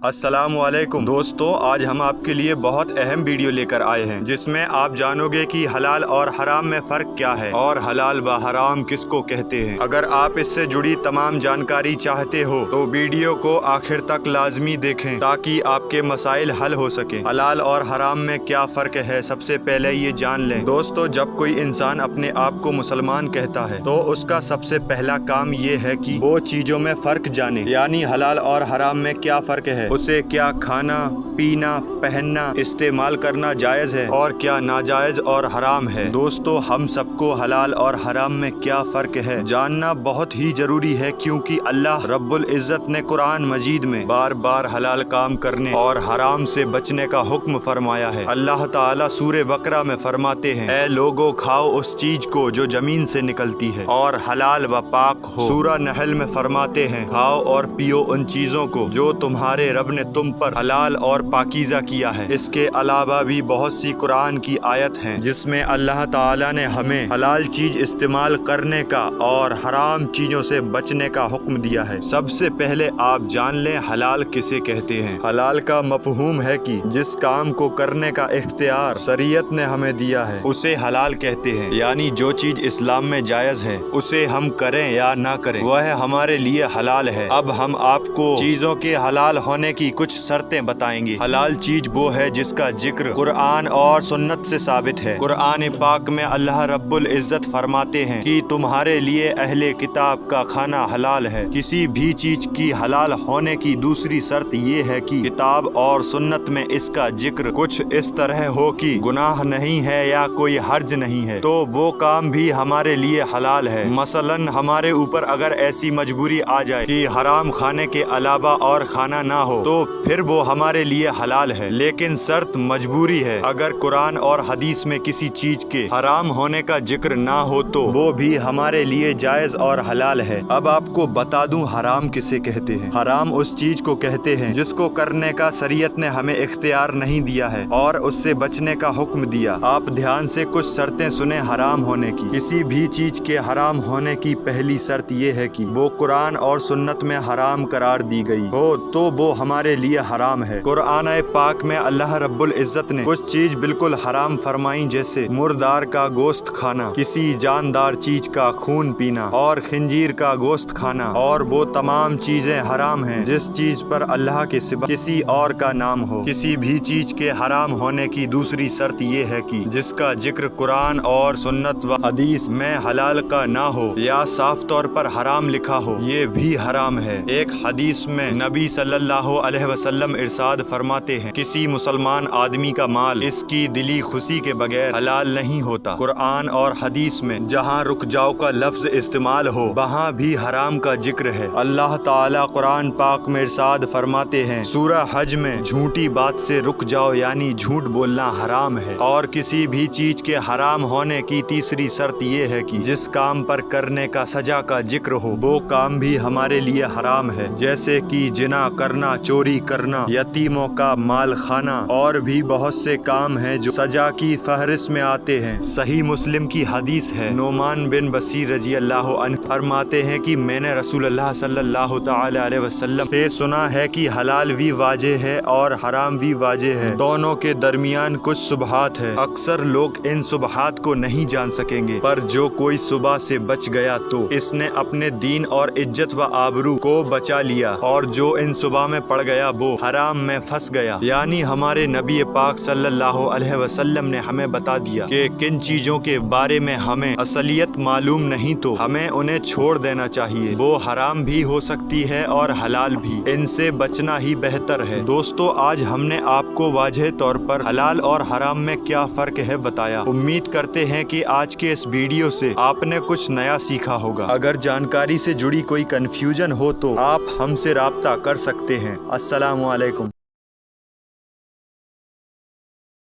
अस्सलाम वालेकुम दोस्तों, आज हम आपके लिए बहुत अहम वीडियो लेकर आए हैं जिसमें आप जानोगे कि हलाल और हराम में फ़र्क क्या है और हलाल व हराम किसको कहते हैं। अगर आप इससे जुड़ी तमाम जानकारी चाहते हो तो वीडियो को आखिर तक लाजमी देखें ताकि आपके मसाइल हल हो सके। हलाल और हराम में क्या फ़र्क है, सबसे पहले ये जान लें। दोस्तों, जब कोई इंसान अपने आप को मुसलमान कहता है तो उसका सबसे पहला काम ये है कि वो चीज़ों में फ़र्क जाने, यानी हलाल और हराम में क्या फ़र्क है, उसे क्या खाना पीना पहनना इस्तेमाल करना जायज़ है और क्या नाजायज़ और हराम है। दोस्तों, हम सबको हलाल और हराम में क्या फ़र्क है जानना बहुत ही ज़रूरी है, क्योंकि अल्लाह रब्बुल इज़्ज़त ने कुरान मजीद में बार बार हलाल काम करने और हराम से बचने का हुक्म फरमाया है। अल्लाह ताला सूरे बकरा में फरमाते हैं, ऐ लोगो खाओ उस चीज़ को जो ज़मीन से निकलती है और हलाल व पाक हो। सूरा नहल में फरमाते हैं, खाओ और पियो उन चीज़ों को जो तुम्हारे रब ने तुम पर हलाल और पाकीज़ा किया है। इसके अलावा भी बहुत सी कुरान की आयत हैं जिसमें अल्लाह ताला ने हमें हलाल चीज इस्तेमाल करने का और हराम चीजों से बचने का हुक्म दिया है। सबसे पहले आप जान लें हलाल किसे कहते हैं। हलाल का मफहूम है कि जिस काम को करने का इख्तियार शरीयत ने हमें दिया है उसे हलाल कहते हैं, यानी जो चीज इस्लाम में जायज़ है उसे हम करें या ना करें वह हमारे लिए हलाल है। अब हम आपको चीजों के हलाल होने की कुछ शर्तें बताएंगे। हलाल चीज वो है जिसका जिक्र कुरान और सुन्नत से साबित है। कुरान पाक में अल्लाह रब्बुल इज़्ज़त फरमाते हैं कि तुम्हारे लिए अहले किताब का खाना हलाल है। किसी भी चीज की हलाल होने की दूसरी शर्त ये है कि किताब और सुन्नत में इसका जिक्र कुछ इस तरह हो कि गुनाह नहीं है या कोई हर्ज नहीं है, तो वो काम भी हमारे लिए हलाल है। मसलन हमारे ऊपर अगर ऐसी मजबूरी आ जाए कि हराम खाने के अलावा और खाना ना हो तो फिर वो हमारे लिए हलाल है, लेकिन शर्त मजबूरी है। अगर कुरान और हदीस में किसी चीज के हराम होने का जिक्र ना हो तो वो भी हमारे लिए जायज और हलाल है। अब आपको बता दूं हराम किसे कहते हैं। हराम उस चीज को कहते हैं जिसको करने का शरीयत ने हमें इख्तियार नहीं दिया है और उससे बचने का हुक्म दिया। आप ध्यान से कुछ शर्तें सुने हराम होने की। किसी भी चीज के हराम होने की पहली शर्त ये है कि वो कुरान और सुन्नत में हराम करार दी गई हो तो वो हमारे लिए हराम है। कुरान पाक में अल्लाह रब्बुल इज़्ज़त ने कुछ चीज बिल्कुल हराम फरमाई, जैसे मुर्दार का गोश्त खाना, किसी जानदार चीज का खून पीना और खिंजीर का गोश्त खाना, और वो तमाम चीजें हराम हैं जिस चीज पर अल्लाह के सिवा किसी और का नाम हो। किसी भी चीज के हराम होने की दूसरी शर्त ये है कि जिसका जिक्र कुरान और सुन्नत व हदीस में हलाल का ना हो या साफ तौर पर हराम लिखा हो, ये भी हराम है। एक हदीस में नबी सल्लल्लाहु अलैहि वसल्लम इरशाद फरमाते हैं, किसी मुसलमान आदमी का माल इसकी दिली खुशी के बगैर हलाल नहीं होता। कुरान और हदीस में जहाँ रुक जाओ का लफ्ज इस्तेमाल हो वहाँ भी हराम का जिक्र है। अल्लाह ताला कुरान पाक में इरशाद फरमाते हैं, सूरह हज में झूठी बात से रुक जाओ, यानी झूठ बोलना हराम है। और किसी भी चीज के हराम होने की तीसरी शर्त ये है कि जिस काम पर करने का सजा का जिक्र हो वो काम भी हमारे लिए हराम है, जैसे कि जिना करना, चोरी करना, यतीमों का माल खाना, और भी बहुत से काम हैं जो सजा की फहरिस्त में आते हैं। सही मुस्लिम की हदीस है, नोमान बिन बशीर रजी अल्लाह अन्हु फरमाते हैं कि मैंने रसूलुल्लाह सल्लल्लाहु तआला अलैहि वसल्लम से सुना है कि हलाल भी वाजिब है और हराम भी वाजिब है, दोनों के दरमियान कुछ सुबहात है। अक्सर लोग इन सुबहात को नहीं जान सकेंगे, पर जो कोई सुबह से बच गया तो इसने अपने दीन और इज्जत व आबरू को बचा लिया, और जो इन सुबह में पड़ गया वो हराम में फंस गया। यानी हमारे नबी पाक सल्लल्लाहु अलैहि वसल्लम ने हमें बता दिया कि किन चीजों के बारे में हमें असलियत मालूम नहीं तो हमें उन्हें छोड़ देना चाहिए। वो हराम भी हो सकती है और हलाल भी, इनसे बचना ही बेहतर है। दोस्तों, आज हमने आपको वाज़ेह तौर पर हलाल और हराम में क्या फर्क है बताया। उम्मीद करते हैं कि आज के इस वीडियो से आपने कुछ नया सीखा होगा। अगर जानकारी से जुड़ी कोई कंफ्यूजन हो तो आप हमसे राब्ता कर सकते हैं। अस्सलामु अलैकुम।